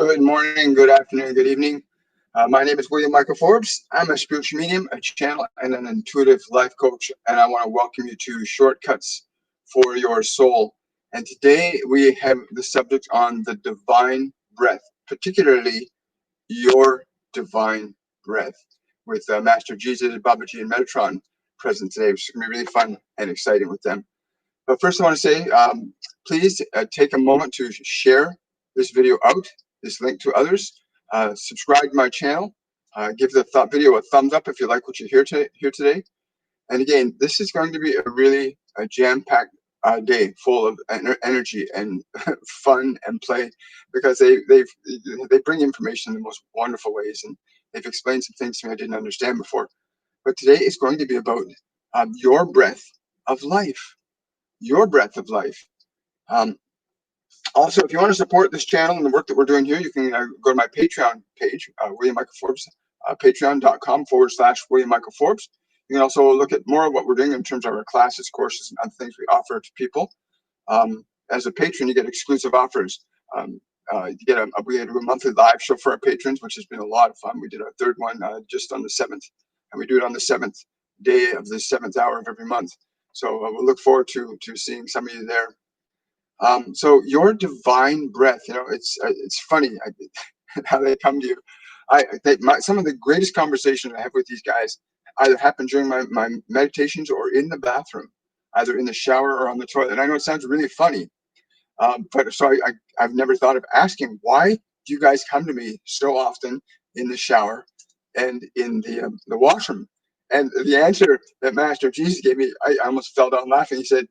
Good morning, good afternoon, good evening. My name is William Michael Forbes. I'm a spiritual medium, a channel, and an intuitive life coach, and I want to welcome you to Shortcuts for Your Soul. And today we have the subject on the divine breath, particularly your divine breath, with Master Jesus, Babaji, and Metatron present today, which is going to be really fun and exciting with them. But first I want to say, please take a moment to share this video out, this link to others. Subscribe to my channel. Give the video a thumbs up if you like what you hear today. And again, this is going to be a really jam-packed day full of energy and fun and play, because they bring information in the most wonderful ways, and they've explained some things to me I didn't understand before. But today is going to be about your breath of life. Your breath of life. Also, if you want to support this channel and the work that we're doing here, you can go to my Patreon page, William Michael Forbes, patreon.com/William Michael Forbes. You can also look at more of what we're doing in terms of our classes, courses, and other things we offer to people. As a patron, you get exclusive offers. We do a monthly live show for our patrons, which has been a lot of fun. We did our third one just on the 7th, and we do it on the 7th day of the 7th hour of every month. So we'll look forward to seeing some of you there. So your divine breath, it's funny how they come to you. Some of the greatest conversations I have with these guys either happen during my meditations or in the bathroom, either in the shower or on the toilet. And I know it sounds really funny, but so I've never thought of asking, why do you guys come to me so often in the shower and in the washroom? And the answer that Master Jesus gave me, I almost fell down laughing. He said,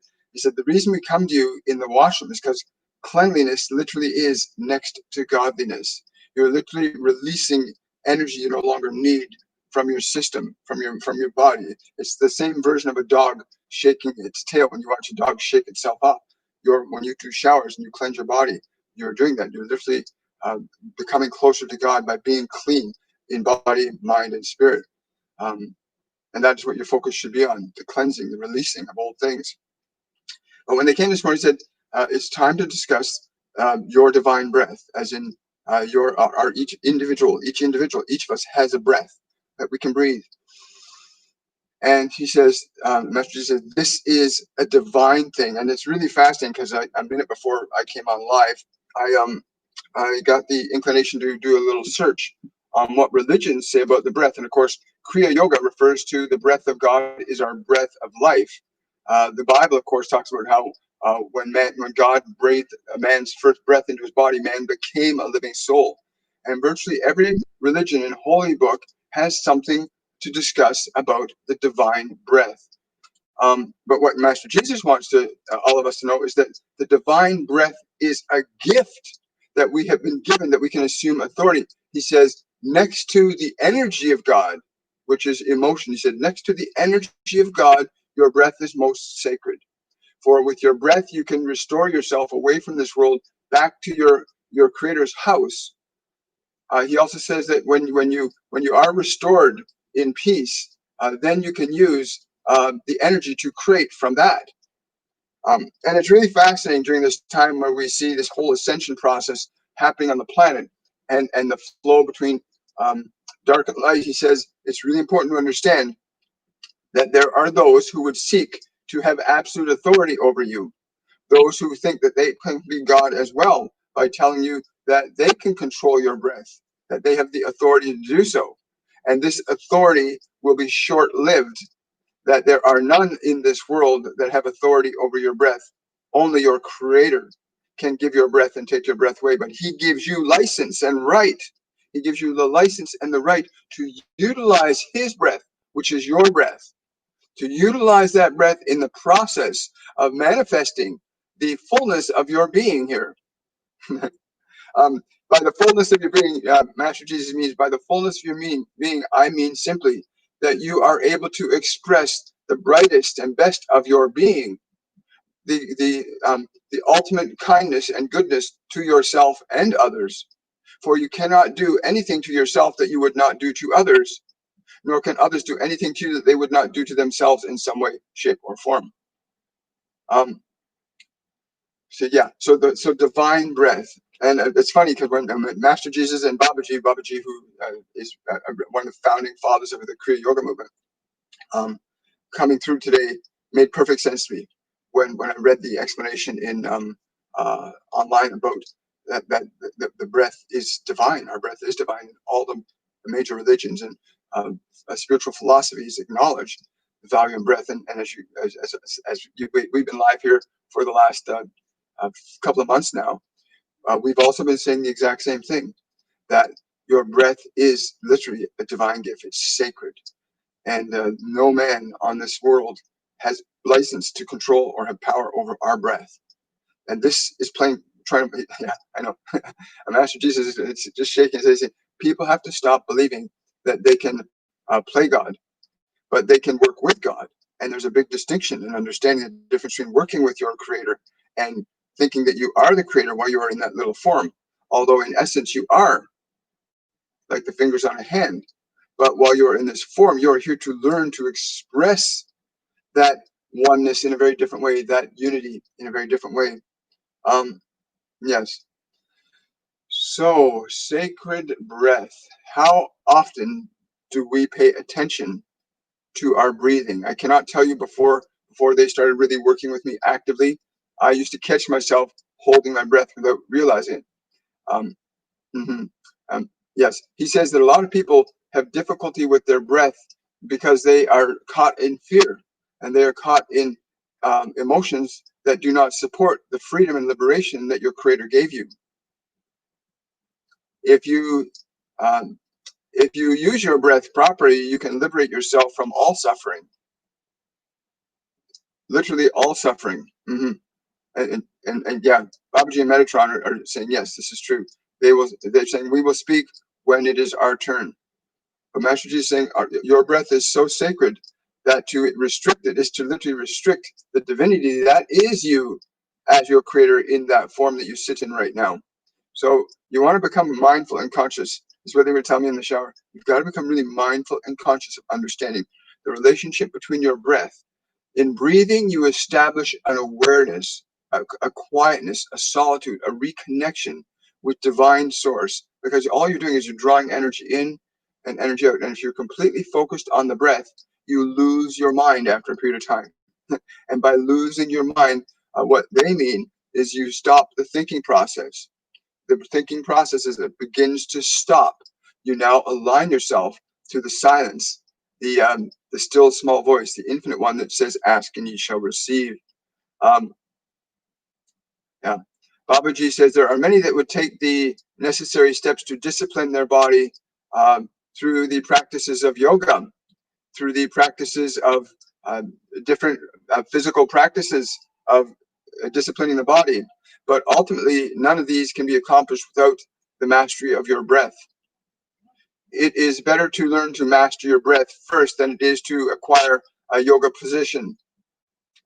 the reason we come to you in the washroom is because cleanliness literally is next to godliness. You're literally releasing energy you no longer need from your system, from your body. It's the same version of a dog shaking its tail. When you watch a dog shake itself up, when you do showers and you cleanse your body, you're doing that. You're literally becoming closer to God by being clean in body, mind, and spirit. And that's what your focus should be on, the cleansing, the releasing of old things. But when they came this morning, he said, it's time to discuss your divine breath, as in each individual, each of us has a breath that we can breathe. And he says, Master Jesus said, this is a divine thing. And it's really fascinating because a minute before I came on live, I got the inclination to do a little search on what religions say about the breath. And of course, Kriya Yoga refers to the breath of God is our breath of life. The Bible, of course, talks about how when God breathed a man's first breath into his body, man became a living soul. And virtually every religion and holy book has something to discuss about the divine breath. But what Master Jesus wants all of us to know is that the divine breath is a gift that we have been given, that we can assume authority. He says, next to the energy of God, which is emotion, he said, next to the energy of God, your breath is most sacred. For with your breath, you can restore yourself away from this world back to your Creator's house. He also says that when you are restored in peace, then you can use the energy to create from that. And it's really fascinating during this time where we see this whole ascension process happening on the planet and the flow between dark and light. He says it's really important to understand that there are those who would seek to have absolute authority over you, those who think that they can be God as well by telling you that they can control your breath, that they have the authority to do so. And this authority will be short-lived, that there are none in this world that have authority over your breath. Only your Creator can give your breath and take your breath away, but He gives you license and right. He gives you the license and the right to utilize His breath, which is your breath, to utilize that breath in the process of manifesting the fullness of your being here. By the fullness of your being, Master Jesus means by the fullness of your being, I mean simply that you are able to express the brightest and best of your being, the ultimate kindness and goodness to yourself and others. For you cannot do anything to yourself that you would not do to others, nor can others do anything to you that they would not do to themselves in some way, shape, or form. So divine breath. And it's funny because when Master Jesus and Babaji, who is one of the founding fathers of the Kriya Yoga movement, coming through today made perfect sense to me when I read the explanation in online about that the breath is divine. Our breath is divine. All the major religions and spiritual philosophies acknowledge the value of breath. And we've been live here for the last couple of months now, we've also been saying the exact same thing, that your breath is literally a divine gift. It's sacred. And no man on this world has license to control or have power over our breath. And this is trying to, yeah, I know. Master Jesus is just shaking his head saying, people have to stop believing that they can play God, but they can work with God. And there's a big distinction in understanding the difference between working with your creator and thinking that you are the creator while you are in that little form. Although in essence you are, like the fingers on a hand. But while you're in this form, you're here to learn to express that oneness in a very different way, that unity in a very different way. Yes. So, sacred breath. How often do we pay attention to our breathing? I cannot tell you before they started really working with me actively, I used to catch myself holding my breath without realizing it. Um, mhm. Yes, he says that a lot of people have difficulty with their breath because they are caught in fear and they are caught in emotions that do not support the freedom and liberation that your creator gave you. If you um, if you use your breath properly, you can liberate yourself from all suffering, literally all suffering. And yeah, Babaji and Metatron are saying yes, this is true. They're saying we will speak when it is our turn. But Master Jesus is saying your breath is so sacred that to restrict it is to literally restrict the divinity that is you as your creator in that form that you sit in right now. So you want to become mindful and conscious. This is what they would tell me in the shower. You've got to become really mindful and conscious of understanding the relationship between your breath. In breathing, you establish an awareness, a quietness, a solitude, a reconnection with divine source, because all you're doing is you're drawing energy in and energy out. And if you're completely focused on the breath, you lose your mind after a period of time. And by losing your mind, what they mean is you stop the thinking process. The thinking process as it begins to stop. You now align yourself to the silence, the still small voice, the infinite one that says, "Ask and ye shall receive." Um, yeah. Babaji says there are many that would take the necessary steps to discipline their body through the practices of yoga, through the practices of different physical practices of disciplining the body. But ultimately, none of these can be accomplished without the mastery of your breath. It is better to learn to master your breath first than it is to acquire a yoga position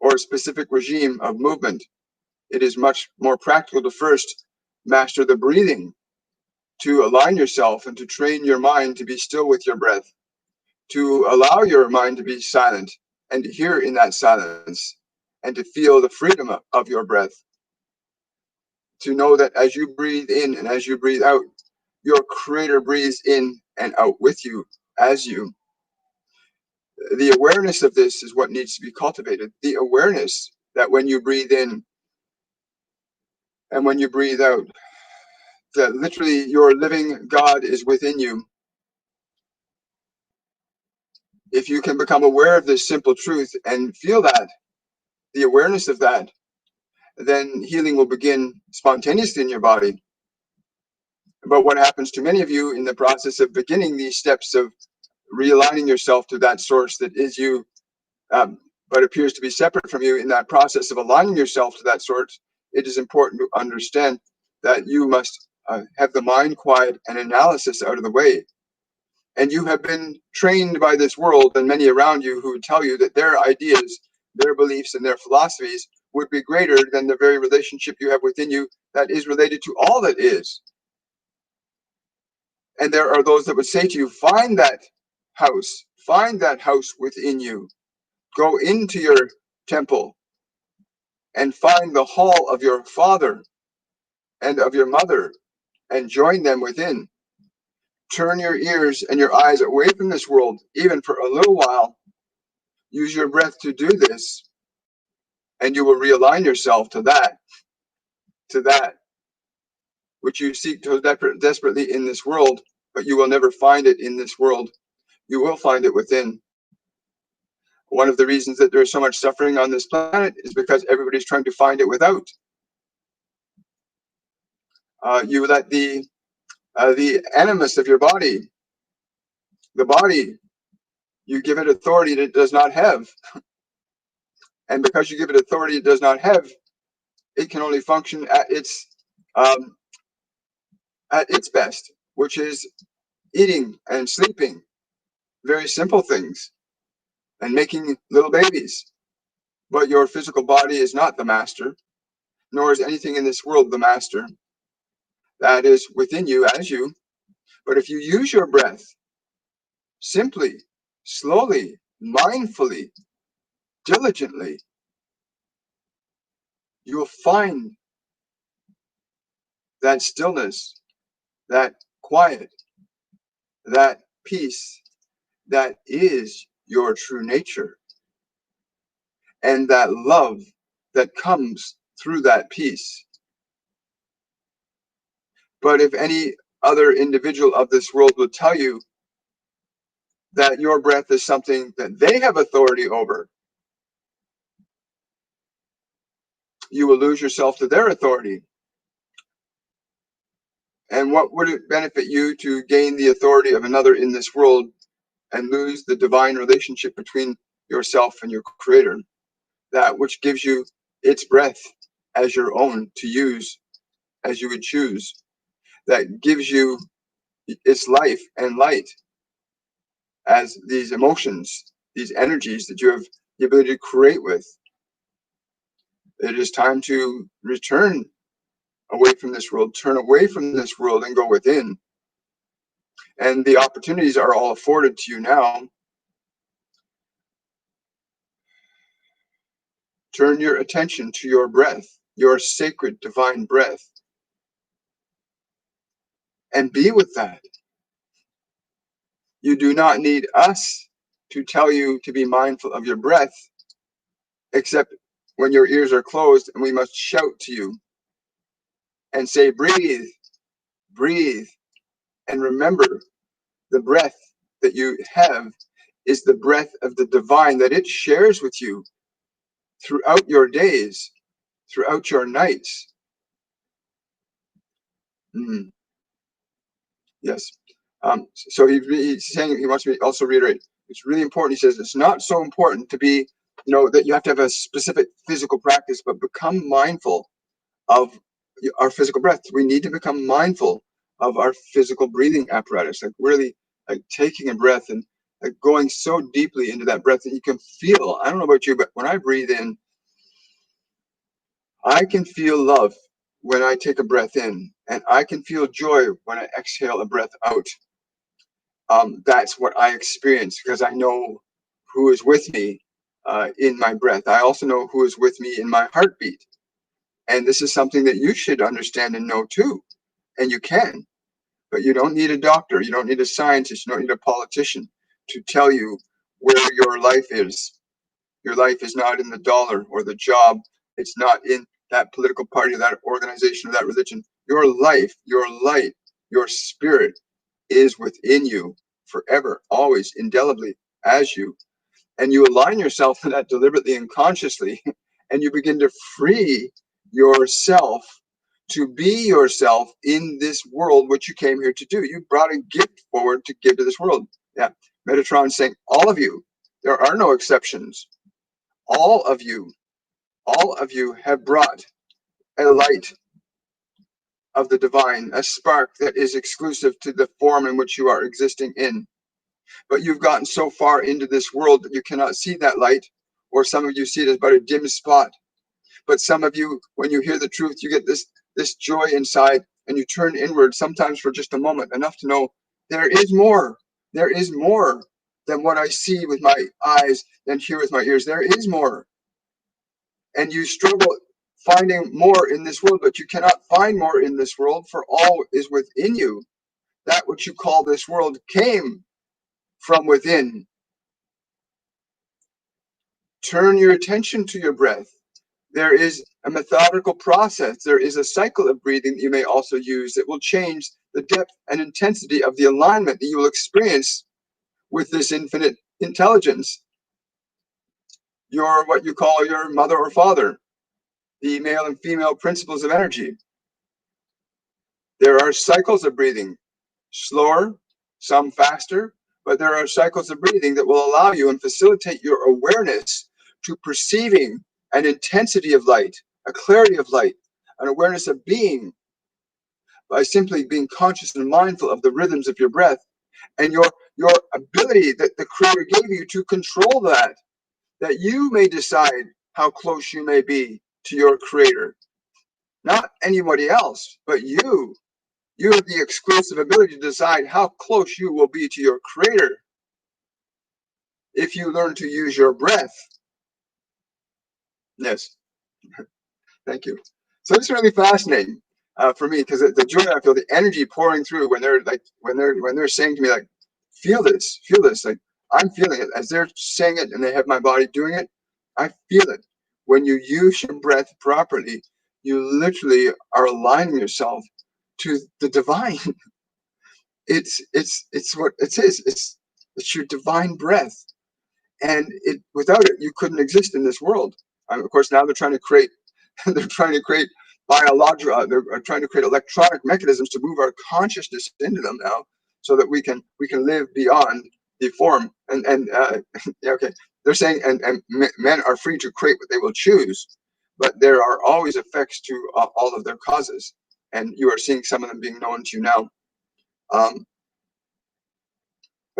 or a specific regime of movement. It is much more practical to first master the breathing, to align yourself and to train your mind to be still with your breath, to allow your mind to be silent and to hear in that silence and to feel the freedom of your breath, to know that as you breathe in and as you breathe out, your creator breathes in and out with you as you. The awareness of this is what needs to be cultivated. The awareness that when you breathe in and when you breathe out, that literally your living God is within you. If you can become aware of this simple truth and feel that, the awareness of that, then healing will begin spontaneously in your body. But what happens to many of you in the process of beginning these steps of realigning yourself to that source that is you, but appears to be separate from you, in that process of aligning yourself to that source, it is important to understand that you must have the mind quiet and analysis out of the way. And you have been trained by this world and many around you who tell you that their ideas, their beliefs, and their philosophies would be greater than the very relationship you have within you that is related to all that is. And there are those that would say to you, find that house within you. Go into your temple and find the hall of your Father and of your mother, and join them within. Turn your ears and your eyes away from this world, even for a little while. Use your breath to do this, and you will realign yourself to that which you seek so desperately in this world, but you will never find it in this world. You will find it within. One of the reasons that there's so much suffering on this planet is because everybody's trying to find it without. You let the animus of your body, the body, you give it authority that it does not have. And because you give it authority it does not have, it can only function at its best, which is eating and sleeping, very simple things, and making little babies. But your physical body is not the master, nor is anything in this world the master. That is within you as you. But if you use your breath simply, slowly, mindfully, diligently, you will find that stillness, that quiet, that peace that is your true nature, and that love that comes through that peace. But if any other individual of this world will tell you that your breath is something that they have authority over, you will lose yourself to their authority. And what would it benefit you to gain the authority of another in this world and lose the divine relationship between yourself and your creator, that which gives you its breath as your own to use as you would choose, that gives you its life and light as these emotions, these energies that you have the ability to create with. It is time to return away from this world, turn away from this world and go within. And the opportunities are all afforded to you now. Turn your attention to your breath, your sacred divine breath, and be with that. You do not need us to tell you to be mindful of your breath, except when your ears are closed and we must shout to you and say, breathe, breathe, and remember the breath that you have is the breath of the divine that it shares with you throughout your days, throughout your nights. Yes. So he's saying, he wants me to also reiterate, it's really important. He says it's not so important to be, that you have to have a specific physical practice, but become mindful of our physical breath. We need to become mindful of our physical breathing apparatus, like really like taking a breath and like going so deeply into that breath that you can feel. I don't know about you, but when I breathe in, I can feel love when I take a breath in, and I can feel joy when I exhale a breath out. That's what I experience because I know who is with me in my breath. I also know who is with me in my heartbeat. And this is something that you should understand and know too. And you can. But you don't need a doctor. You don't need a scientist. You don't need a politician to tell you where your life is. Your life is not in the dollar or the job. It's not in that political party, that organization, or that religion. Your life, your light, your spirit is within you forever, always, indelibly, as you. And you align yourself to that deliberately and consciously, and you begin to free yourself to be yourself in this world, which you came here to do. You brought a gift forward to give to this world. Yeah. Metatron saying, all of you, there are no exceptions. All of you have brought a light of the divine, a spark that is exclusive to the form in which you are existing in. But you've gotten so far into this world that you cannot see that light, or some of you see it as but a dim spot. But some of you, when you hear the truth, you get this joy inside, and you turn inward, sometimes for just a moment, enough to know there is more. There is more than what I see with my eyes and hear with my ears. There is more. And you struggle finding more in this world, but you cannot find more in this world, for all is within you. That which you call this world came from within. Turn your attention to your breath. There is a methodical process. There is a cycle of breathing that you may also use that will change the depth and intensity of the alignment that you will experience with this infinite intelligence. Your, what you call your mother or father, the male and female principles of energy. There are cycles of breathing, slower, some faster, but there are cycles of breathing that will allow you and facilitate your awareness to perceiving an intensity of light, a clarity of light, an awareness of being, by simply being conscious and mindful of the rhythms of your breath and your ability that the Creator gave you to control that you may decide how close you may be to your Creator. Not anybody else, but you. You have the exclusive ability to decide how close you will be to your Creator if you learn to use your breath. Yes, thank you. So it's really fascinating for me, because the joy I feel, the energy pouring through when they're like when they're saying to me, like, feel this, like I'm feeling it as they're saying it, and they have my body doing it. I feel it. When you use your breath properly, you literally are aligning yourself to the divine. It's what it is. It's your divine breath, and without it, you couldn't exist in this world. Of course, now they're trying to create they're trying to create biological. They're trying to create electronic mechanisms to move our consciousness into them now, so that we can live beyond the form. And yeah, okay, they're saying and men are free to create what they will choose, but there are always effects to all of their causes, and you are seeing some of them being known to you now. But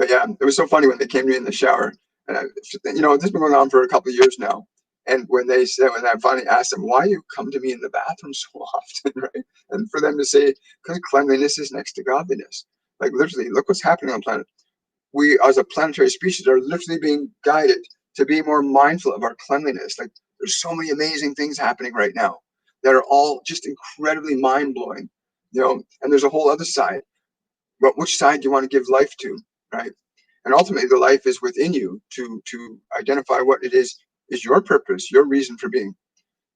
yeah, it was so funny when they came to me in the shower, and this has been going on for a couple of years now. And when I finally asked them, why you come to me in the bathroom so often, right? And for them to say, because cleanliness is next to godliness. Like, literally, look what's happening on the planet. We, as a planetary species, are literally being guided to be more mindful of our cleanliness. Like, there's so many amazing things happening right now that are all just incredibly mind-blowing, and there's a whole other side. But which side do you want to give life to, right? And ultimately, the life is within you to identify what it is your purpose, your reason for being.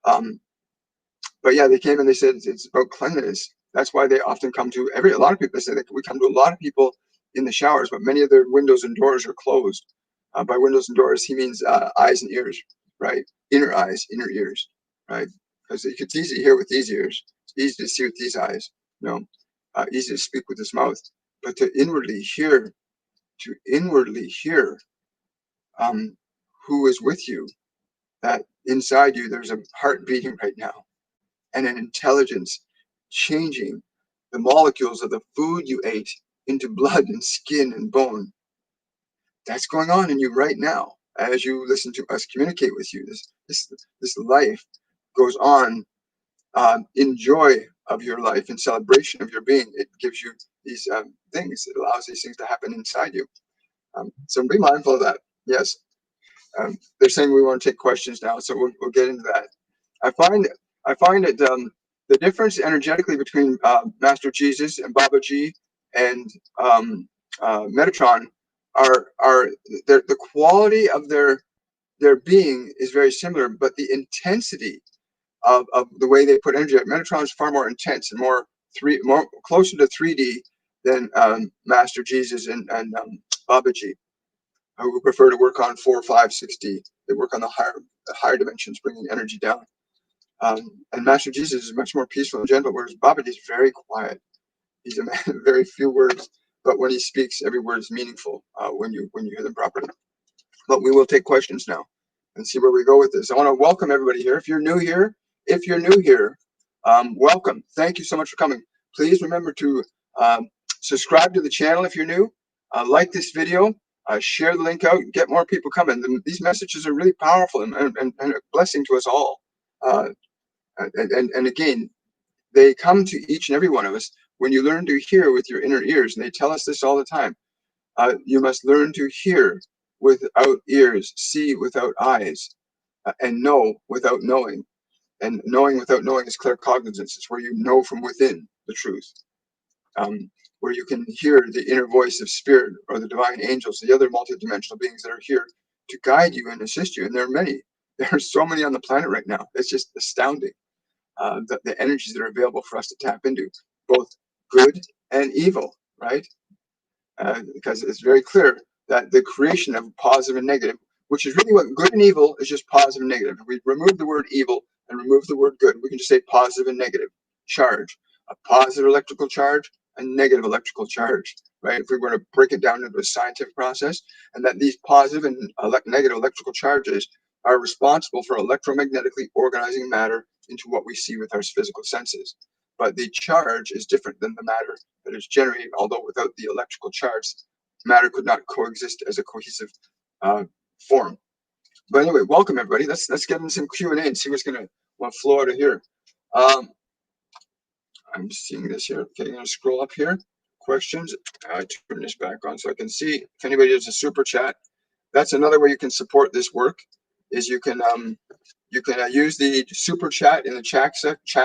But yeah, they came and they said it's about cleanliness. That's why they often come to a lot of people say that we come to a lot of people in the showers, but many of their windows and doors are closed. By windows and doors, he means eyes and ears, right? Inner eyes, inner ears, right? Because it's easy to hear with these ears. It's easy to see with these eyes, easy to speak with this mouth. But to inwardly hear, who is with you, that inside you there's a heart beating right now, and an intelligence changing the molecules of the food you ate into blood and skin and bone. That's going on in you right now as you listen to us communicate with you. This life goes on in joy of your life, in celebration of your being. It gives you these things. It allows these things to happen inside you. So be mindful of that. Yes. They're saying we want to take questions now, so we'll get into that. I find that the difference energetically between Master Jesus and Babaji and Metatron are the quality of their being is very similar, but the intensity of the way they put energy. Metatron is far more intense and more closer to 3D than Master Jesus and Babaji, who prefer to work on 4, 5, 6D. They work on the higher dimensions, bringing energy down. And Master Jesus is much more peaceful and gentle, whereas Babaji is very quiet. He's a man of very few words, but when he speaks, every word is meaningful when you hear them properly. But we will take questions now and see where we go with this. I want to welcome everybody here. If you're new here, welcome. Thank you so much for coming. Please remember to subscribe to the channel if you're new. Like this video. Share the link out. Get more people coming. These messages are really powerful and a blessing to us all. And again, they come to each and every one of us when you learn to hear with your inner ears. And they tell us this all the time. You must learn to hear without ears, see without eyes, and know without knowing. And knowing without knowing is claircognizance. It's where you know from within the truth, where you can hear the inner voice of spirit or the divine angels, the other multidimensional beings that are here to guide you and assist you. And there are many. There are so many on the planet right now. It's just astounding, the energies that are available for us to tap into, both good and evil, right? Because it's very clear that the creation of positive and negative, which is really what good and evil is, just positive and negative. If we remove the word evil and remove the word good, we can just say positive and negative charge. A positive electrical charge, a negative electrical charge, right? If we were to break it down into a scientific process, and that these positive and negative electrical charges are responsible for electromagnetically organizing matter into what we see with our physical senses. But the charge is different than the matter that is generated, although without the electrical charge, matter could not coexist as a cohesive form. But anyway, welcome everybody. Let's get into some Q&A and see what's going to flow out of here. I'm seeing this here. Okay, I'm going to scroll up here. Questions. Turn this back on so I can see if anybody has a super chat. That's another way you can support this work. Is you can use the super chat in the chat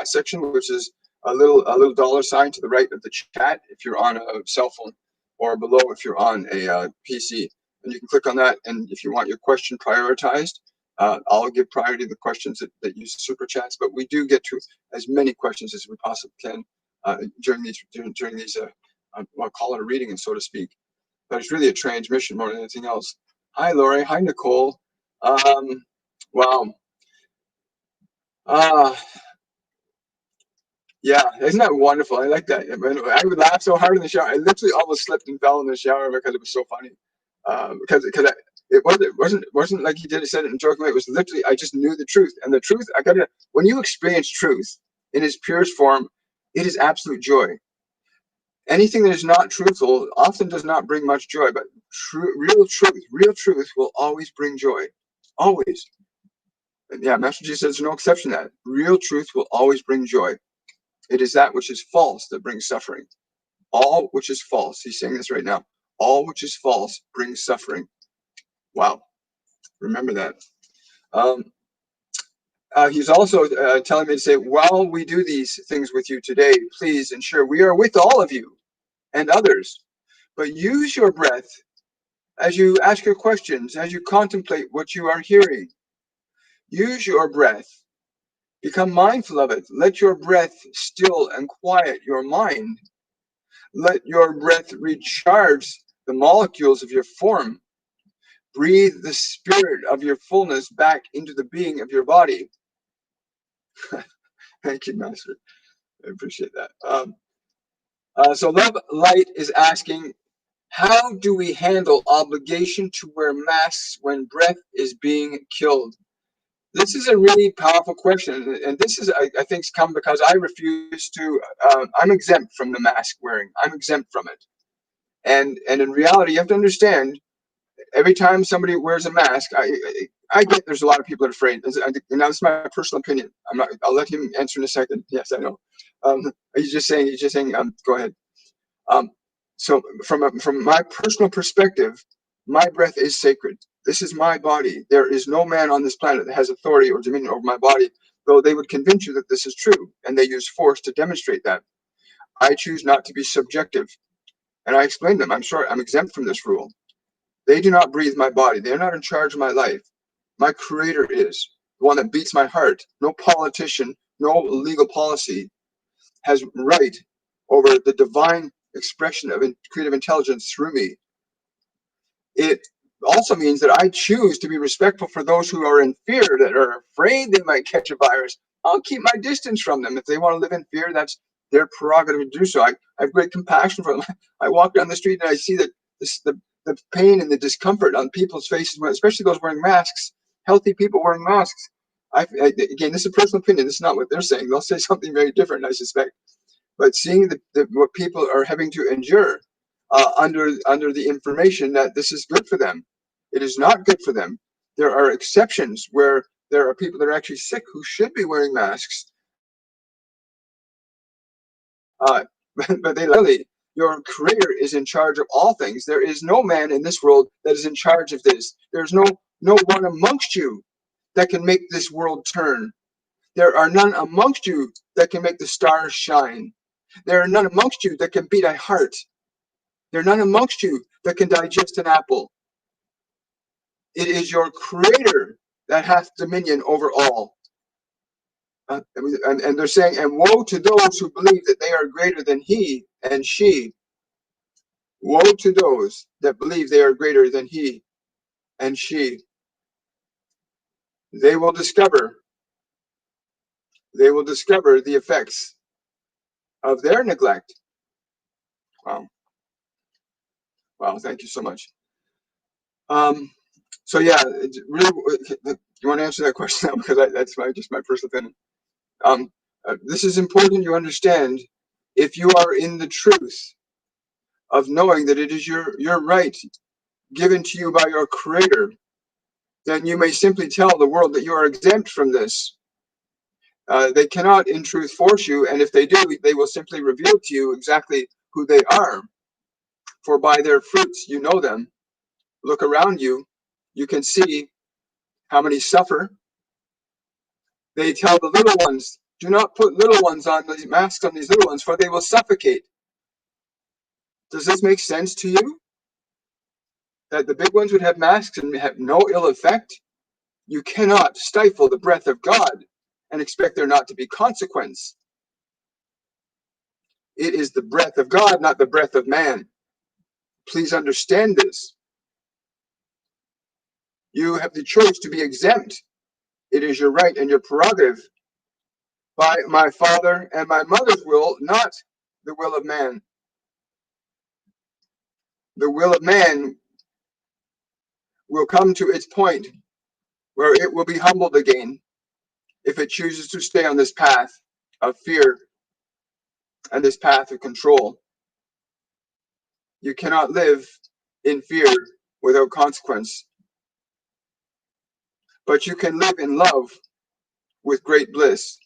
section, which is a little dollar sign to the right of the chat if you're on a cell phone, or below if you're on a PC. And you can click on that, and if you want your question prioritized, I'll give priority to the questions that use super chats. But we do get to as many questions as we possibly can during these I'll call it a reading, so to speak. But it's really a transmission more than anything else. Hi, Lori. Hi, Nicole. Wow. Yeah, isn't that wonderful? I like that. I would laugh so hard in the shower. I literally almost slipped and fell in the shower because it was so funny. Because it wasn't like he said it in a joking way. It was literally, I just knew the truth. And the truth, when you experience truth in its purest form, it is absolute joy. Anything that is not truthful often does not bring much joy, but real truth will always bring joy. Always. And yeah, Master G says there's no exception to that. Real truth will always bring joy. It is that which is false that brings suffering. All which is false. He's saying this right now. All which is false brings suffering. Wow. Remember that. He's also telling me to say, while we do these things with you today, please ensure we are with all of you and others. But use your breath as you ask your questions, as you contemplate what you are hearing. Use your breath. Become mindful of it. Let your breath still and quiet your mind. Let your breath recharge the molecules of your form. Breathe the spirit of your fullness back into the being of your body. Thank you, Master. I appreciate that. So Love Light is asking, how do we handle obligation to wear masks when breath is being killed? This is a really powerful question, and this is, I think, come because I refuse to. I'm exempt from the mask wearing. I'm exempt from it, and in reality, you have to understand. Every time somebody wears a mask, I get there's a lot of people that are afraid. Now, this is my personal opinion. I'm not. I'll let him answer in a second. Yes, I know. He's just saying. Go ahead. So from my personal perspective, my breath is sacred. This is my body. There is no man on this planet that has authority or dominion over my body, though they would convince you that this is true, and they use force to demonstrate that. I choose not to be subjective, and I explain them. I'm sorry, I'm exempt from this rule. They do not breathe my body. They're not in charge of my life. My creator is the one that beats my heart. No politician, no legal policy has right over the divine expression of creative intelligence through me. It also means that I choose to be respectful for those who are in fear, that are afraid they might catch a virus. I'll keep my distance from them. If they want to live in fear, that's their prerogative to do so. I have great compassion for them. I walk down the street and I see that the pain and the discomfort on people's faces, especially those wearing masks, healthy people wearing masks. Again, this is a personal opinion. This is not what they're saying. They'll say something very different, I suspect. But seeing what people are having to endure under the information that this is good for them, it is not good for them. There are exceptions where there are people that are actually sick who should be wearing masks. But they literally, your creator is in charge of all things. There is no man in this world that is in charge of this. There's no one amongst you that can make this world turn. There are none amongst you that can make the stars shine. There are none amongst you that can beat a heart. There are none amongst you that can digest an apple. It is your Creator that hath dominion over all. And they're saying, and woe to those who believe that they are greater than he and she. Woe to those that believe they are greater than he and she. They will discover the effects of their neglect. Wow. Wow, thank you so much. So yeah, really, you want to answer that question now, because that's just my personal opinion. This is important you understand. If you are in the truth of knowing that it is your right given to you by your Creator, then you may simply tell the world that you are exempt from this. They cannot in truth force you, and if they do, they will simply reveal to you exactly who they are. For by their fruits you know them. Look around you, you can see how many suffer. They tell the little ones, do not put little ones on these masks on these little ones, for they will suffocate. Does this make sense to you? That the big ones would have masks and have no ill effect? You cannot stifle the breath of God and expect there not to be consequence. It is the breath of God, not the breath of man. Please understand this. You have the choice to be exempt. It is your right and your prerogative. By my father and my mother's will, not the will of man. The will of man will come to its point where it will be humbled again if it chooses to stay on this path of fear and this path of control. You cannot live in fear without consequence, but you can live in love with great bliss,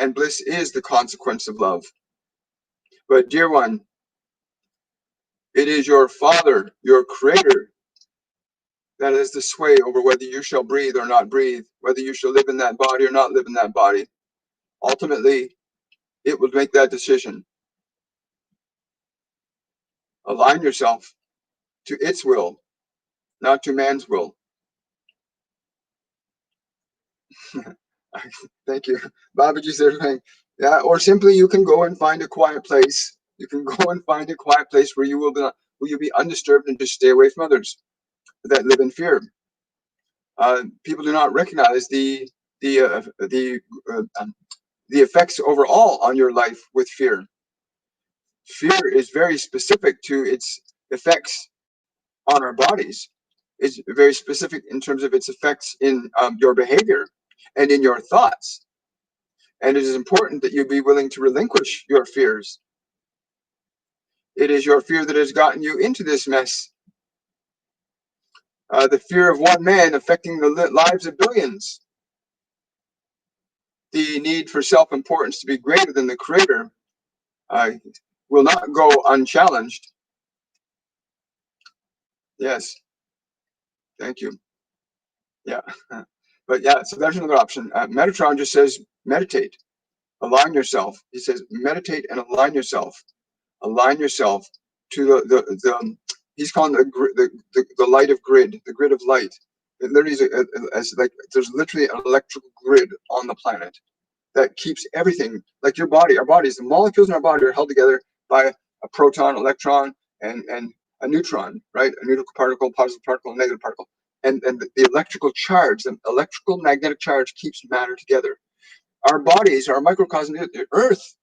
and bliss is the consequence of love. But dear one, it is your Father, your Creator, that has the sway over whether you shall breathe or not breathe, whether you shall live in that body or not live in that body. Ultimately, it will make that decision. Align yourself to its will, not to man's will. Thank you. Babaji's there saying, yeah, or simply you can go and find a quiet place. You can go and find a quiet place where you will be undisturbed and just stay away from others that live in fear. People do not recognize the effects overall on your life with fear. Fear is very specific to its effects on our bodies. It's very specific in terms of its effects in your behavior and in your thoughts. And it is important that you be willing to relinquish your fears. It is your fear that has gotten you into this mess. The fear of one man affecting the lives of billions. The need for self-importance to be greater than the Creator will not go unchallenged. Yes. Thank you. Yeah. But yeah, so there's another option. Metatron just says meditate. Align yourself. He says meditate and align yourself. Align yourself to the he's calling the light of grid, the grid of light. It literally is like there's literally an electrical grid on the planet that keeps everything, like your body, our bodies, the molecules in our body are held together by a proton, electron, and a neutron, right? A neutral particle, positive particle, negative particle. And the electrical charge, the electrical magnetic charge keeps matter together. Our bodies are a microcosm of the Earth,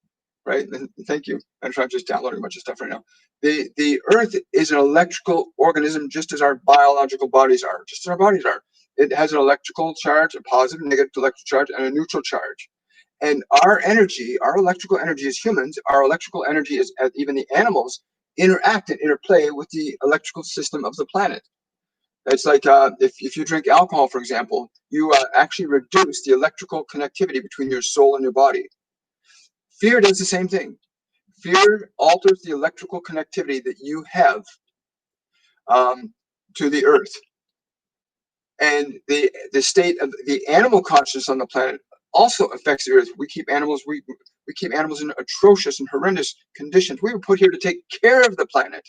right? And thank you. I'm just downloading a bunch of stuff right now. The Earth is an electrical organism, just as our biological bodies are, just as our bodies are. It has an electrical charge, a positive, negative electrical charge, and a neutral charge. And our energy, our electrical energy as humans, our electrical energy as even the animals interact and interplay with the electrical system of the planet. It's like if you drink alcohol, for example, you actually reduce the electrical connectivity between your soul and your body. Fear does the same thing. Fear alters the electrical connectivity that you have to the earth. And the state of the animal consciousness on the planet also affects the earth. We keep animals in atrocious and horrendous conditions. We were put here to take care of the planet,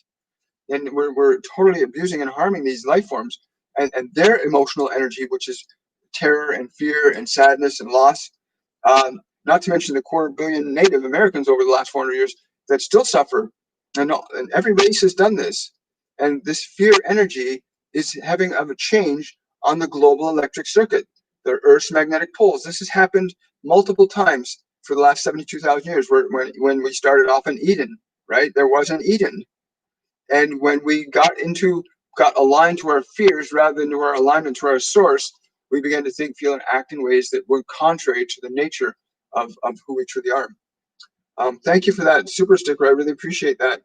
and we're totally abusing and harming these life forms and their emotional energy, which is terror and fear and sadness and loss. Not to mention the 250 million Native Americans over the last 400 years that still suffer, and every race has done this. And this fear energy is having a change on the global electric circuit, the Earth's magnetic poles. This has happened multiple times for the last 72,000 years. When we started off in Eden, right? There was an Eden, and when we got aligned to our fears rather than to our alignment to our source, we began to think, feel, and act in ways that were contrary to the nature of who we truly are. Thank you for that super sticker. I really appreciate that.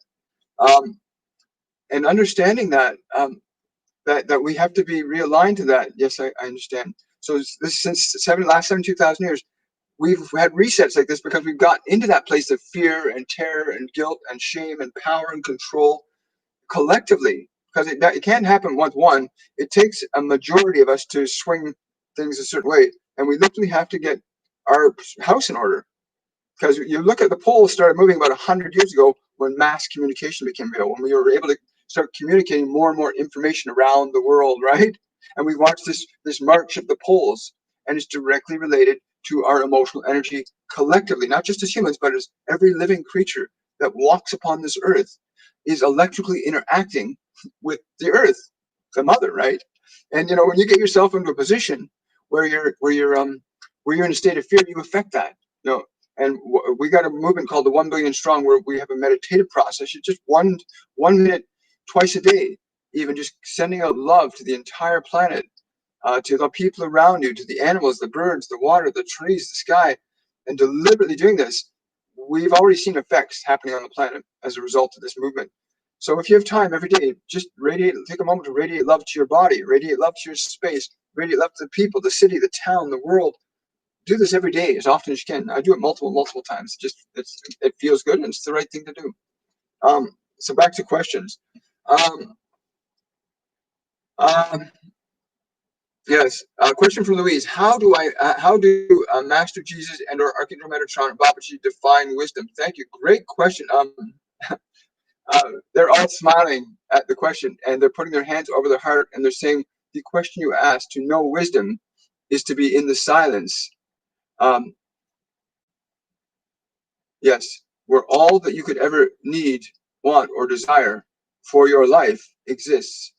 And understanding that that we have to be realigned to that. Yes, I understand. So since last 72,000 years, we've had resets like this because we've got into that place of fear and terror and guilt and shame and power and control collectively, because it can't happen with one. It takes a majority of us to swing things a certain way, and we literally have to get our house in order. Because you look at the poles started moving about 100 years ago when mass communication became available, when we were able to start communicating more and more information around the world, right? And we watched this march of the poles, and it's directly related to our emotional energy collectively, not just as humans, but as every living creature that walks upon this earth is electrically interacting with the earth, the mother, right? And when you get yourself into a position where you're in a state of fear, you affect that. And we got a movement called the 1 Billion Strong, where we have a meditative process. It's just one minute, twice a day, even just sending out love to the entire planet, to the people around you, to the animals, the birds, the water, the trees, the sky, and deliberately doing this. We've already seen effects happening on the planet as a result of this movement. So if you have time every day, just take a moment to radiate love to your body, radiate love to your space, radiate love to the people, the city, the town, the world. Do this every day as often as you can. I do it multiple times. It feels good, and it's the right thing to do. So back to questions. Yes, question from Louise. How do Master Jesus and/or Archangel Metatron and Babaji define wisdom? Thank you. Great question. They're all smiling at the question, and they're putting their hands over their heart, and they're saying the question you asked, to know wisdom, is to be in the silence. Yes, where all that you could ever need, want, or desire for your life exists.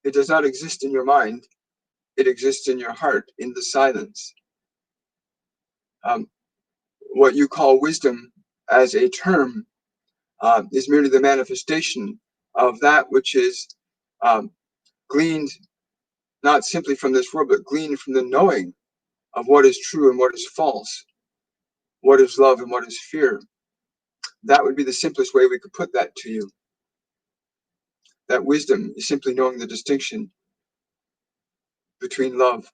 It does not exist in your mind. It exists in your heart, in the silence. What you call wisdom as a term is merely the manifestation of that which is gleaned not simply from this world, but gleaned from the knowing of what is true and what is false, what is love and what is fear. That would be the simplest way we could put that to you. That wisdom is simply knowing the distinction between love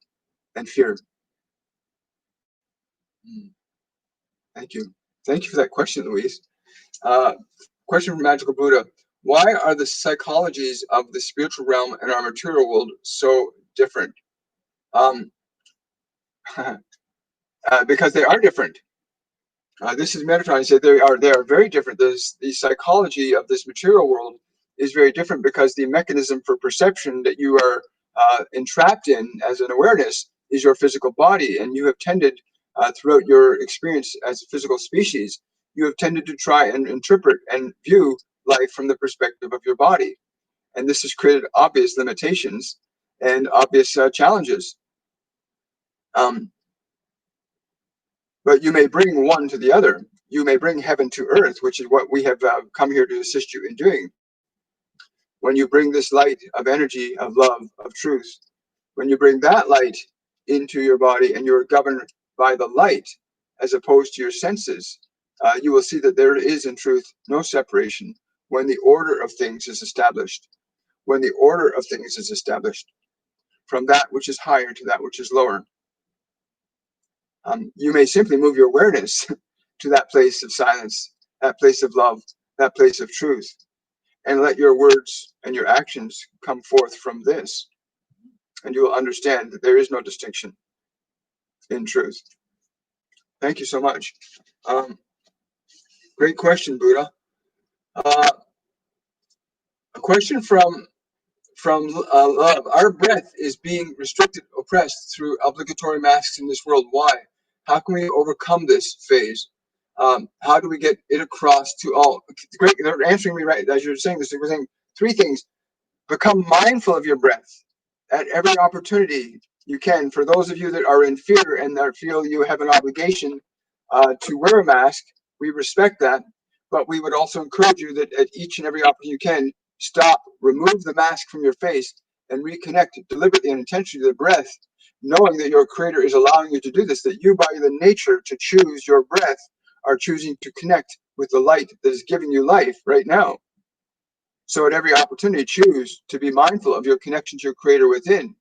and fear. Thank you. Thank you for that question, Louise. Question from Magical Buddha. Why are the psychologies of the spiritual realm and our material world so different? Because they are different. This is Metatron. He said they are very different. The psychology of this material world is very different because the mechanism for perception that you are entrapped in as an awareness is your physical body, and you have tended throughout your experience as a physical species, you have tended to try and interpret and view life from the perspective of your body, and this has created obvious limitations and obvious challenges. But you may bring one to the other. You may bring heaven to earth, which is what we have come here to assist you in doing. When you bring this light of energy, of love, of truth, when you bring that light into your body and you're governed by the light as opposed to your senses, you will see that there is in truth no separation when the order of things is established. When the order of things is established from that which is higher to that which is lower. You may simply move your awareness to that place of silence, that place of love, that place of truth, and let your words and your actions come forth from this. and you will understand that there is no distinction in truth. Thank you so much. Great question, Buddha. A question from Love. Our breath is being restricted, oppressed through obligatory masks in this world. Why? How can we overcome this phase? How do we get it across to all? Great, they're answering me right as you're saying this. We're saying three things. Become mindful of your breath at every opportunity you can. For those of you that are in fear and that feel you have an obligation to wear a mask, we respect that. But we would also encourage you that at each and every opportunity you can, stop, remove the mask from your face, and reconnect deliberately and intentionally to the breath, knowing that your Creator is allowing you to do this, that you, by the nature to choose your breath, are choosing to connect with the light that is giving you life right now. So at every opportunity, choose to be mindful of your connection to your Creator within.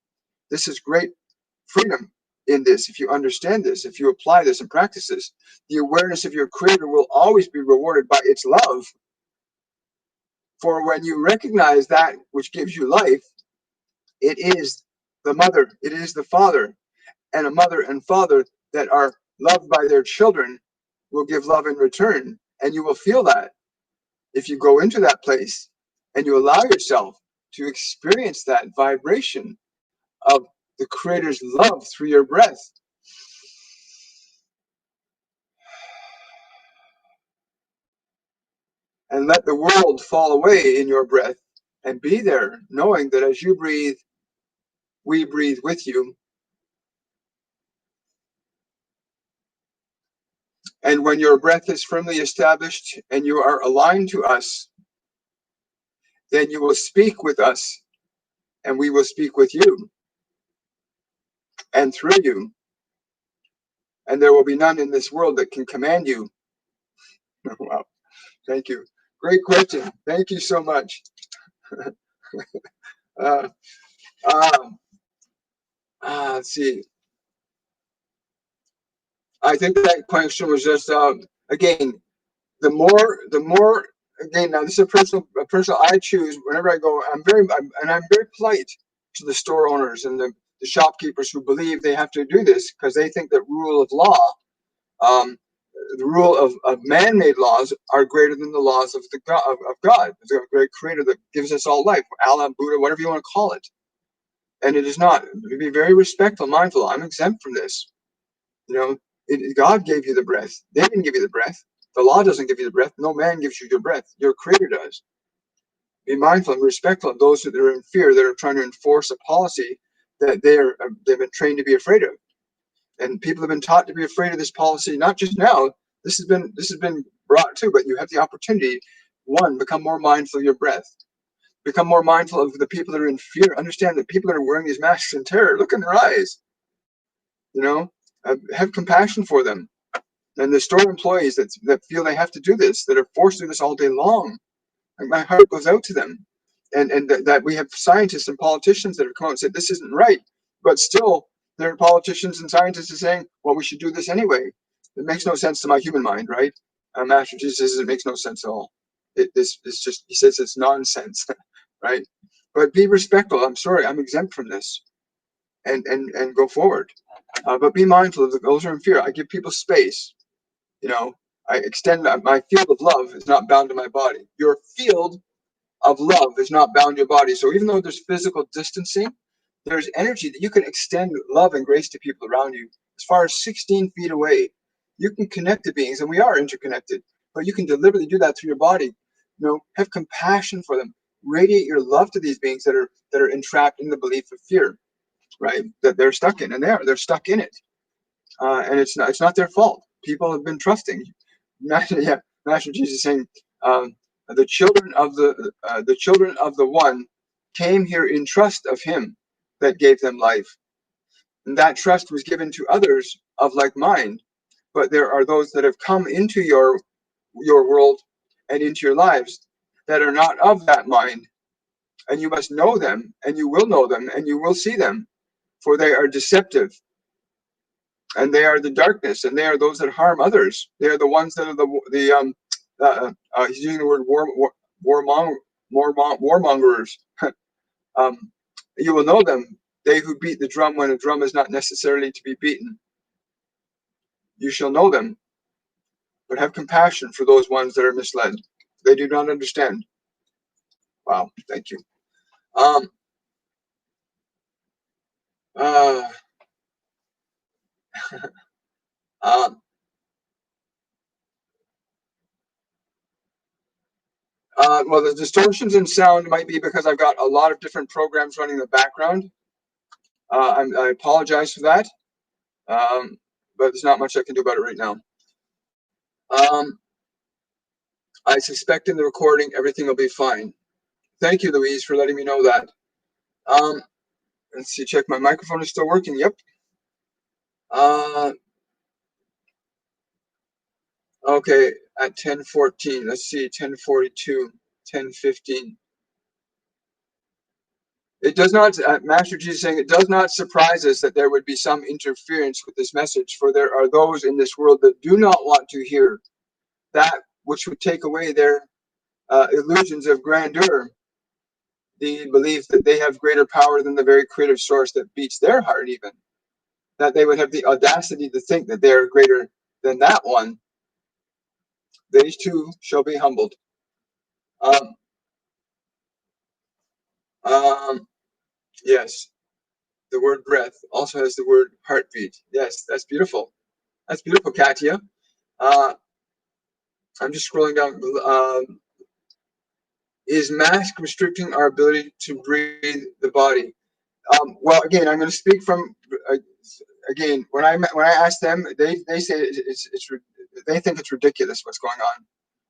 This is great freedom in this. If you understand this, if you apply this and practice this, the awareness of your Creator will always be rewarded by its love. For when you recognize that which gives you life, it is the mother, it is the father, and a mother and father that are loved by their children will give love in return. And you will feel that if you go into that place and you allow yourself to experience that vibration of the Creator's love through your breath. And let the world fall away in your breath and be there, knowing that as you breathe, we breathe with you. And when your breath is firmly established and you are aligned to us, then you will speak with us and we will speak with you and through you. And there will be none in this world that can command you. Wow. Thank you. Great question. Thank you so much. Let's see. I think that question was just again, the more again. Now this is a personal. I choose whenever I go. I'm very polite to the store owners and the shopkeepers who believe they have to do this because they think that rule of law, the rule of man-made laws are greater than the laws of the God of God, the great Creator that gives us all life, Allah, Buddha, whatever you want to call it. And it is not. Be very respectful, mindful. I'm exempt from this. God gave you the breath. They didn't give you the breath. The law doesn't give you the breath. No man gives you your breath. Your Creator does. Be mindful and respectful of those that are in fear, that are trying to enforce a policy that they've been trained to be afraid of. And people have been taught to be afraid of this policy, not just now. This has been brought to, but you have the opportunity. One, become more mindful of your breath. Become more mindful of the people that are in fear. Understand that people that are wearing these masks in terror, look in their eyes. Have compassion for them. And the store employees that feel they have to do this, that are forced to do this all day long. Like my heart goes out to them. And that we have scientists and politicians that have come out and said this isn't right. But still, there are politicians and scientists are saying, well, we should do this anyway. It makes no sense to my human mind, right? Master Jesus says it makes no sense at all. It's just, he says it's nonsense, right? But be respectful. I'm sorry, I'm exempt from this. And go forward. But be mindful of those who are in fear. I give people space. I extend my field of love is not bound to my body. Your field of love is not bound to your body. So even though there's physical distancing, there's energy that you can extend love and grace to people around you. As far as 16 feet away, you can connect to beings, and we are interconnected, but you can deliberately do that through your body. Have compassion for them. Radiate your love to these beings that are entrapped in the belief of fear, right? That they're stuck in, and they're stuck in it. And it's not their fault. People have been trusting. Master Jesus saying, the children of the One came here in trust of Him that gave them life, and that trust was given to others of like mind. But there are those that have come into your world and into your lives that are not of that mind, and you must know them, and you will know them, and you will see them, for they are deceptive. And they are the darkness, and they are those that harm others. They are the ones that are he's using the word warmongers. You will know them. they who beat the drum when a drum is not necessarily to be beaten. You shall know them, but have compassion for those ones that are misled. They do not understand. Wow, thank you. Uh, well, the distortions in sound might be because I've got a lot of different programs running in the background. I apologize for that, but there's not much I can do about it right now. I suspect in the recording everything will be fine. Thank you, Louise, for letting me know that. Let's see, check my microphone is still working. Yep. Okay, at 10:14. Let's see, 10:42, 10:15. It does not, Master Jesus saying, it does not surprise us that there would be some interference with this message, for there are those in this world that do not want to hear that which would take away their illusions of grandeur, the belief that they have greater power than the very creative source that beats their heart, even. That they would have the audacity to think that they are greater than that one. These too shall be humbled. Yes, the word breath also has the word heartbeat. Yes, that's beautiful. That's beautiful, Katya. I'm just scrolling down. Is mask restricting our ability to breathe the body? Well, again, I'm going to speak from again. When I ask them, they say it's they think it's ridiculous what's going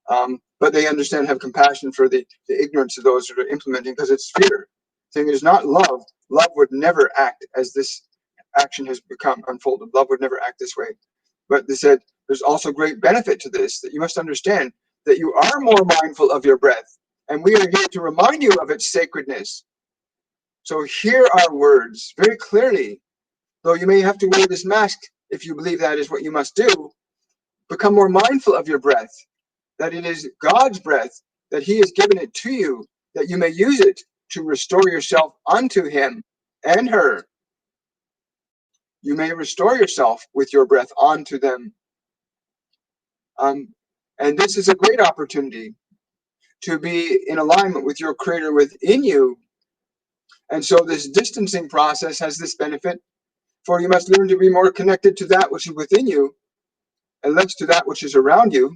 on, but they understand, have compassion for the ignorance of those that are implementing, because it's fear. Saying it is not love. Love would never act as this action has become unfolded. Love would never act this way. But they said there's also great benefit to this, that you must understand that you are more mindful of your breath, and we are here to remind you of its sacredness. So hear our words very clearly. Though you may have to wear this mask if you believe that is what you must do, become more mindful of your breath, that it is God's breath, that He has given it to you, that you may use it to restore yourself unto Him and her. You may restore yourself with your breath onto them. And this is a great opportunity to be in alignment with your Creator within you. And so this distancing process has this benefit, for you must learn to be more connected to that which is within you and less to that which is around you.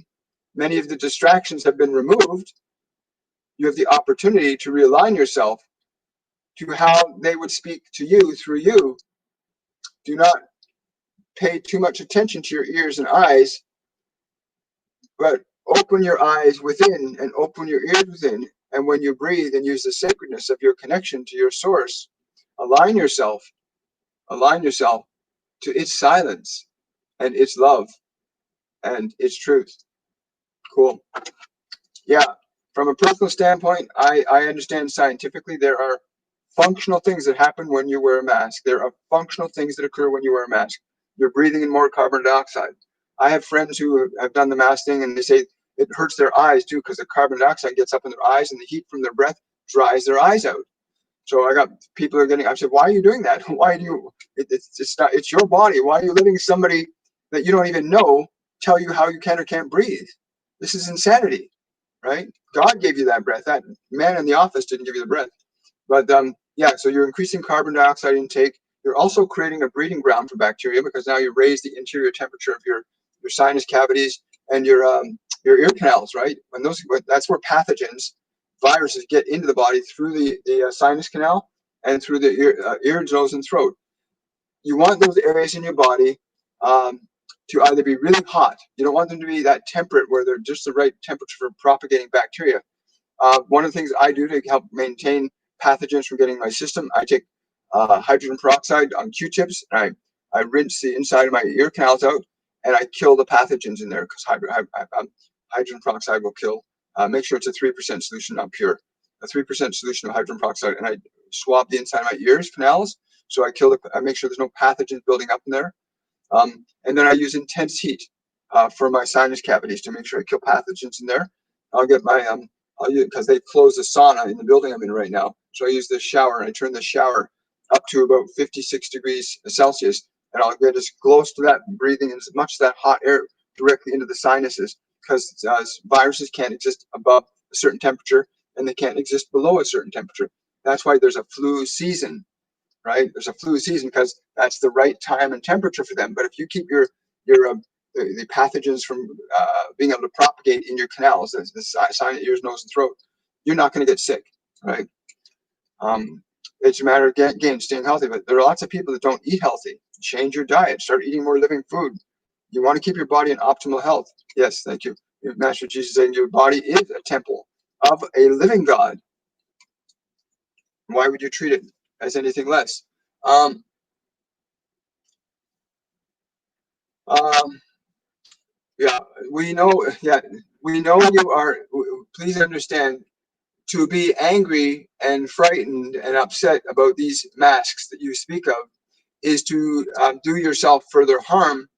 Many of the distractions have been removed. You have the opportunity to realign yourself to how they would speak to you through you. Do not pay too much attention to your ears and eyes, but open your eyes within and open your ears within. And when you breathe and use the sacredness of your connection to your source, align yourself to its silence and its love and its truth. Cool. Yeah. From a personal standpoint, I understand scientifically there are functional things that happen when you wear a mask. There are functional things that occur when you wear a mask. You're breathing in more carbon dioxide. I have friends who have done the mask thing, and they say it hurts their eyes too, because the carbon dioxide gets up in their eyes and the heat from their breath dries their eyes out. So I got people who are getting, I said, why are you doing that? Why do you, it's your body. Why are you letting somebody that you don't even know tell you how you can or can't breathe? This is insanity, right? God gave you that breath. That man in the office didn't give you the breath. But yeah, so you're increasing carbon dioxide intake. You're also creating a breeding ground for bacteria, because now you raise the interior temperature of your sinus cavities and your ear canals, right? When that's where pathogens, viruses get into the body through the sinus canal and through the ear, nose, and throat. You want those areas in your body to either be really hot. You don't want them to be that temperate where they're just the right temperature for propagating bacteria. One of the things I do to help maintain pathogens from getting in my system, I take hydrogen peroxide on Q-tips, and I rinse the inside of my ear canals out, and I kill the pathogens in there, because hydrogen peroxide will kill. Make sure it's a 3% solution, not pure. A 3% solution of hydrogen peroxide, and I swab the inside of my ears canals, so I make sure there's no pathogens building up in there. And then I use intense heat for my sinus cavities to make sure I kill pathogens in there. I'll get my because they've closed the sauna in the building I'm in right now. So I use this shower, and I turn the shower up to about 56 degrees Celsius, and I'll get as close to that, breathing as much of that hot air directly into the sinuses, because viruses can't exist above a certain temperature, and they can't exist below a certain temperature. That's why there's a flu season, right? There's a flu season because that's the right time and temperature for them. But if you keep the pathogens from being able to propagate in your canals, the sinus, ears, nose, and throat, you're not going to get sick, right? It's a matter of, again, staying healthy. But there are lots of people that don't eat healthy. Change your diet. Start eating more living food. You want to keep your body in optimal health. Yes, thank you. Master Jesus saying your body is a temple of a living God. Why would you treat it as anything less? Yeah, we know. Yeah, we know you are. Please understand, to be angry and frightened and upset about these masks that you speak of is to do yourself further harm.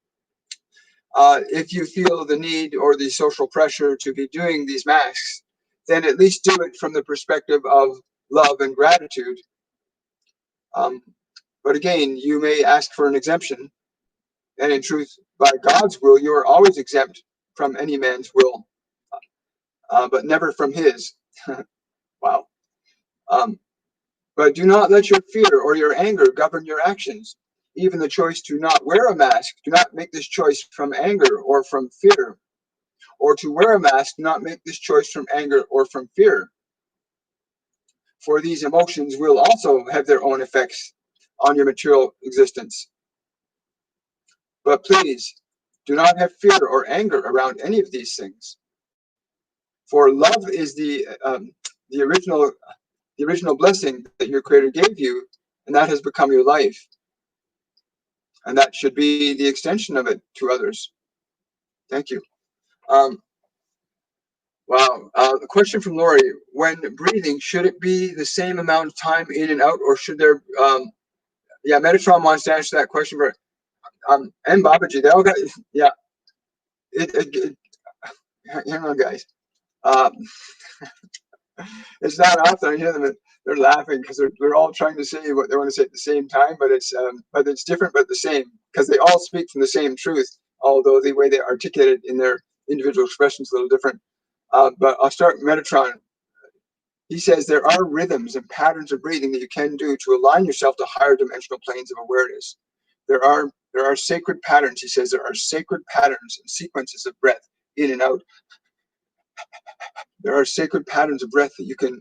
If you feel the need or the social pressure to be doing these masks, then at least do it from the perspective of love and gratitude. But again, you may ask for an exemption, and in truth, by God's will, you are always exempt from any man's will, but never from his. Wow. But do not let your fear or your anger govern your actions. Even the choice to not wear a mask, do not make this choice from anger or from fear. Or to wear a mask, do not make this choice from anger or from fear. For these emotions will also have their own effects on your material existence. But please, do not have fear or anger around any of these things. For love is the original blessing that your Creator gave you, and that has become your life. And that should be the extension of it to others. Thank you. Wow. A question from Lori. When breathing, should it be the same amount of time in and out, or should there... yeah, Metatron wants to answer that question. For, and Babaji, they all got... Yeah. Hang on, guys. It's not often I hear them. They're laughing because they're all trying to say what they want to say at the same time, but it's different but the same, because they all speak from the same truth, although the way they articulate it in their individual expressions is a little different. But I'll start with Metatron. He says there are rhythms and patterns of breathing that you can do to align yourself to higher dimensional planes of awareness. There are sacred patterns. He says there are sacred patterns and sequences of breath in and out. There are sacred patterns of breath that you can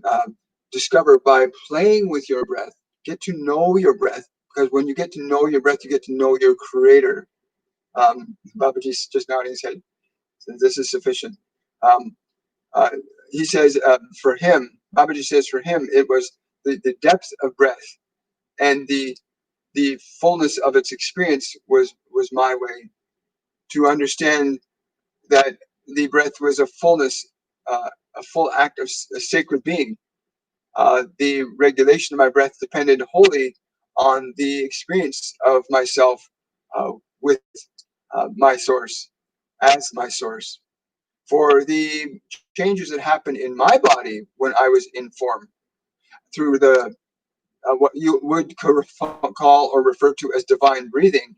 discover by playing with your breath. Get to know your breath, because when you get to know your breath, you get to know your Creator. Babaji's just nodding his head. So this is sufficient. He says for him, Babaji says for him, it was the depth of breath and the fullness of its experience was my way to understand that the breath was a fullness, a full act of a sacred being. The regulation of my breath depended wholly on the experience of myself with my source, as my source. For the changes that happened in my body when I was in form through the what you would call or refer to as divine breathing,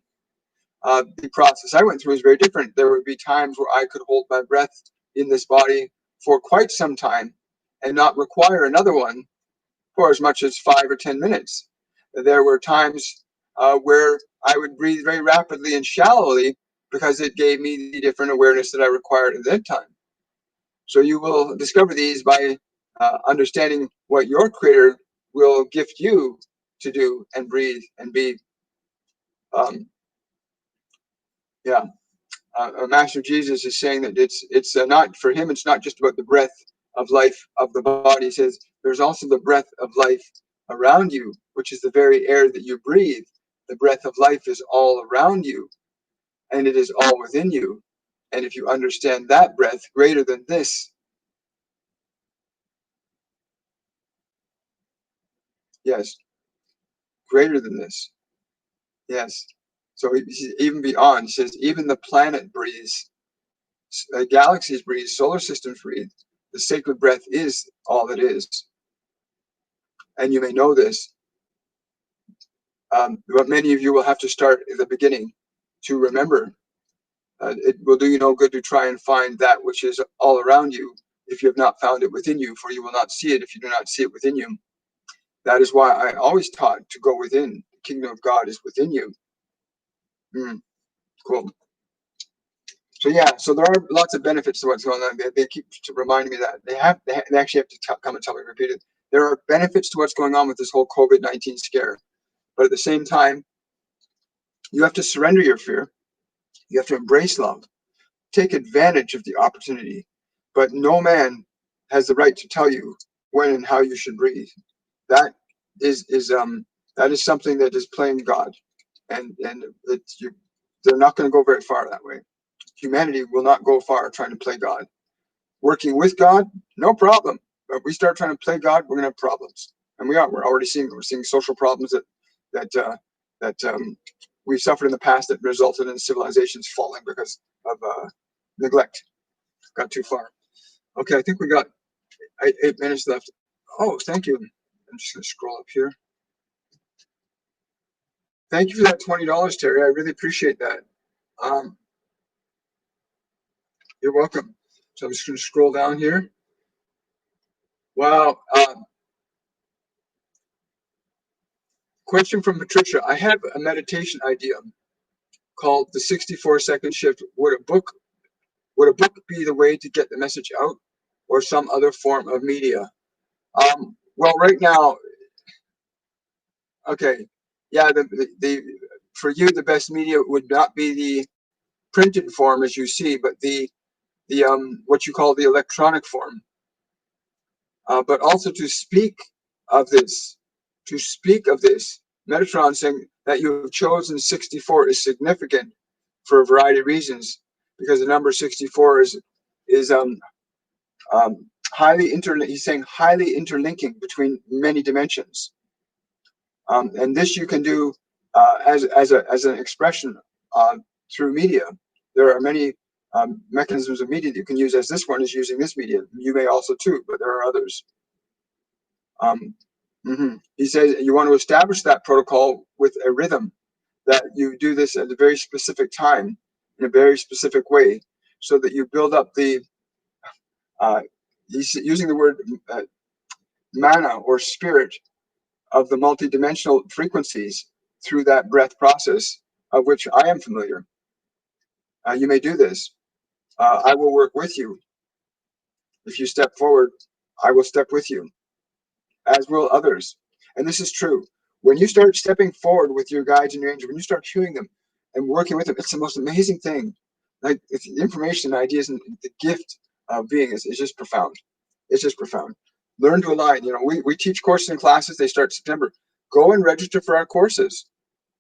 the process I went through was very different. There would be times where I could hold my breath in this body for quite some time and not require another one for as much as 5 or 10 minutes. There were times where I would breathe very rapidly and shallowly because it gave me the different awareness that I required at that time. So you will discover these by understanding what your Creator will gift you to do and breathe and be. Yeah. Master Jesus is saying that it's not for him. It's not just about the breath of life of the body. He says there's also the breath of life around you, which is the very air that you breathe. The breath of life is all around you, and it is all within you. And if you understand that breath greater than this, yes, greater than this, yes. So even beyond, he says even the planet breathes, galaxies breathe, solar systems breathe. The sacred breath is all it is. And you may know this But many of you will have to start at the beginning to remember. It will do you no good to try and find that which is all around you if you have not found it within you, for you will not see it if you do not see it within you. That is why I always taught to go within. The kingdom of God is within you. Cool. So yeah, so there are lots of benefits to what's going on. They keep reminding me that they actually have to come and tell me repeated. There are benefits to what's going on with this whole COVID-19 scare, but at the same time, you have to surrender your fear. You have to embrace love. Take advantage of the opportunity, but no man has the right to tell you when and how you should breathe. That is something that is playing God, and they're not going to go very far that way. Humanity will not go far trying to play God. Working with God, no problem. But if we start trying to play God, we're going to have problems, and we are. We're already seeing. We're seeing social problems that we've suffered in the past that resulted in civilizations falling because of neglect. Got too far. Okay, I think we got 8 minutes left. Oh, thank you. I'm just going to scroll up here. Thank you for that $20, Terry. I really appreciate that. You're welcome. So I'm just going to scroll down here. Wow. Question from Patricia. I have a meditation idea called the 64-second shift. Would a book be the way to get the message out, or some other form of media? Well, right now, okay, yeah, the for you the best media would not be the printed form as you see, but the what you call the electronic form. But also to speak of this, Metatron saying that you have chosen 64 is significant for a variety of reasons, because the number 64 is he's saying highly interlinking between many dimensions, and this you can do as an expression through media. There are many mechanisms of media that you can use, as this one is using this media. You may also too, but there are others. He says you want to establish that protocol with a rhythm, that you do this at a very specific time in a very specific way, so that you build up the he's using the word mana or spirit of the multidimensional frequencies through that breath process, of which I am familiar. You may do this. I will work with you. If you step forward, I will step with you, as will others. And this is true. When you start stepping forward with your guides and your angels, when you start hearing them and working with them, it's the most amazing thing. Like, it's the information, ideas, and the gift of being is just profound. It's just profound. Learn to align. We teach courses and classes. They start September. Go and register for our courses.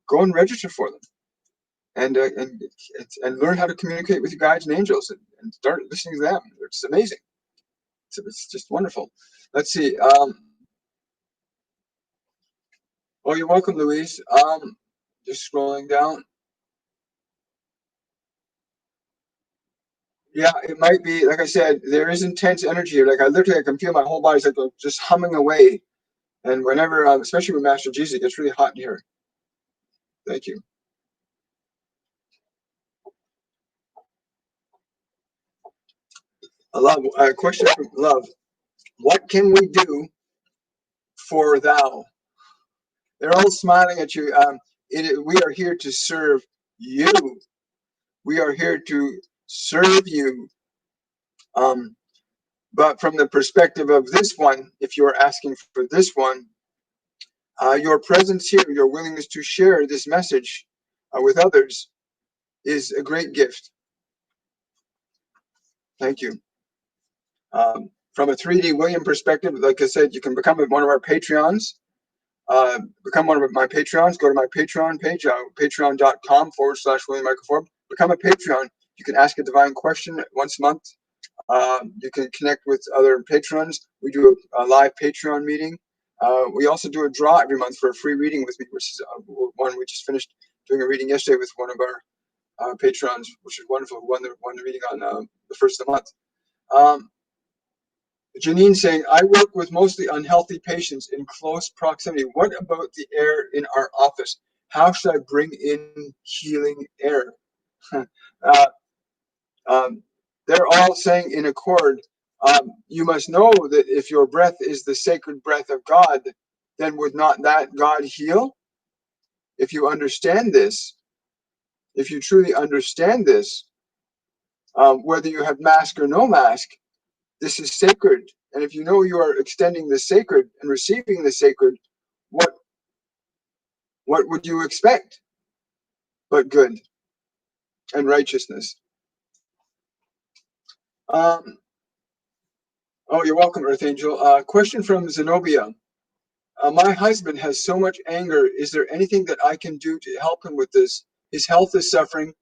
Go and register for them, and learn how to communicate with your guides and angels, and start listening to them. It's amazing. It's just wonderful. Let's see. Oh, you're welcome, Louise. Just scrolling down. Yeah, it might be, like I said, there is intense energy here. Like, I can feel my whole body's like just humming away. And whenever, especially with Master Jesus, it gets really hot in here. Thank you. A question from Love. What can we do for thou? They're all smiling at you. We are here to serve you. We are here to serve you. But from the perspective of this one, if you are asking for this one, your presence here, your willingness to share this message with others is a great gift. Thank you. From a 3D William perspective, like I said, you can become one of our Patreons. Become one of my Patreons. Go to my Patreon page, patreon.com/William Michael Forbes. Become a Patreon. You can ask a divine question once a month. You can connect with other patrons. We do a live Patreon meeting. We also do a draw every month for a free reading with me, which is one we just finished doing a reading yesterday with one of our patrons, which is wonderful. We won the reading on the first of the month. Janine saying, I work with mostly unhealthy patients in close proximity. What about the air in our office? How should I bring in healing air? uh, um, they're all saying in accord, you must know that if your breath is the sacred breath of God, then would not that God heal? If you understand this, if you truly understand this, whether you have mask or no mask, this is sacred. And if you know you are extending the sacred and receiving the sacred, what would you expect but good and righteousness? Oh, you're welcome, Earth Angel. Question from Zenobia. My husband has so much anger. Is there anything that I can do to help him with this? His health is suffering.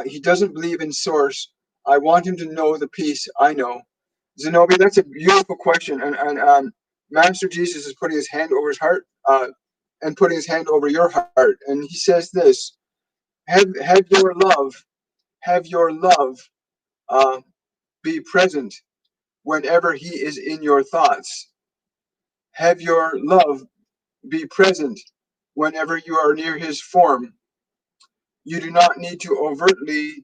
He doesn't believe in source. I want him to know the peace I know. Zenobia, that's a beautiful question. And Master Jesus is putting his hand over his heart and putting his hand over your heart. And he says this, have your love be present whenever he is in your thoughts. Have your love be present whenever you are near his form. You do not need to overtly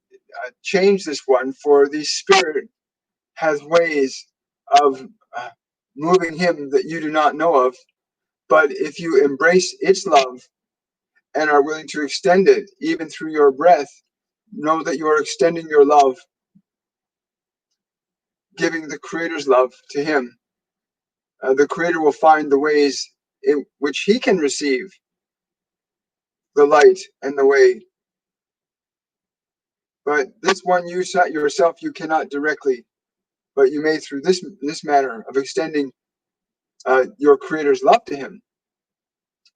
change this one, for the Spirit has ways of moving him that you do not know of. But if you embrace its love and are willing to extend it, even through your breath, know that you are extending your love, giving the Creator's love to him. The Creator will find the ways in which he can receive the light and the way. But this one you yourself you cannot directly, but you may through this manner of extending your Creator's love to him.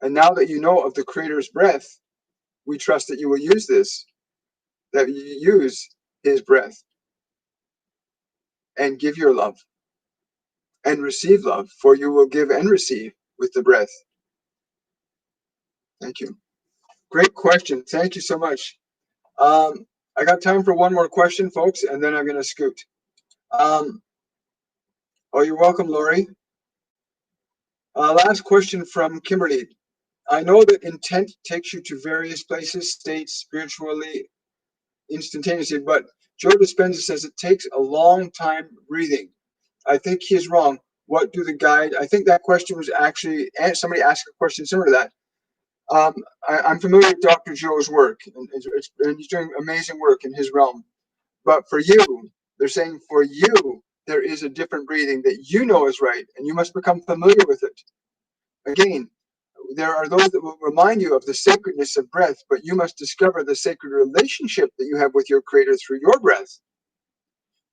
And now that you know of the Creator's breath, we trust that you will use this, that you use his breath and give your love and receive love, for you will give and receive with the breath. Thank you. Great question. Thank you so much. I got time for one more question, folks, and then I'm going to scoot. Oh, you're welcome, Lori. Last question from Kimberly. I know that intent takes you to various places, states, spiritually, instantaneously, but Joe Dispenza says it takes a long time breathing. I think he is wrong. What do the guide? I think that question was actually, somebody asked a question similar to that. I'm familiar with Dr. Joe's work, and he's doing amazing work in his realm. But for you, they're saying for you, there is a different breathing that you know is right, and you must become familiar with it. Again, there are those that will remind you of the sacredness of breath, but you must discover the sacred relationship that you have with your Creator through your breath.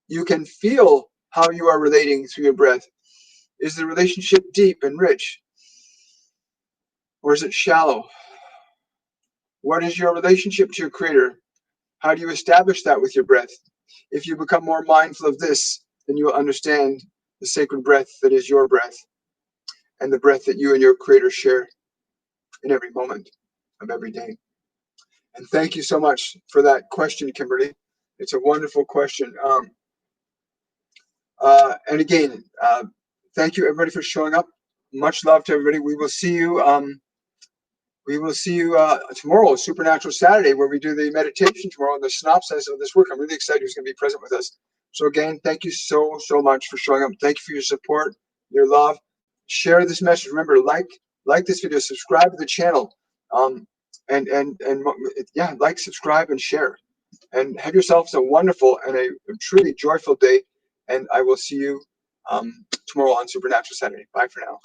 You can feel how you are relating through your breath. Is the relationship deep and rich? Or is it shallow? What is your relationship to your Creator? How do you establish that with your breath? If you become more mindful of this, then you will understand the sacred breath that is your breath and the breath that you and your Creator share in every moment of every day. And thank you so much for that question, Kimberly. It's a wonderful question. And again, thank you everybody for showing up. Much love to everybody. We will see you. Tomorrow, Supernatural Saturday, where we do the meditation tomorrow and the synopsis of this work. I'm really excited who's going to be present with us. So again, thank you so much for showing up. Thank you for your support, your love. Share this message. Remember, like this video, subscribe to the channel, and yeah, like, subscribe, and share. And have yourselves a wonderful and a truly joyful day. And I will see you tomorrow on Supernatural Saturday. Bye for now.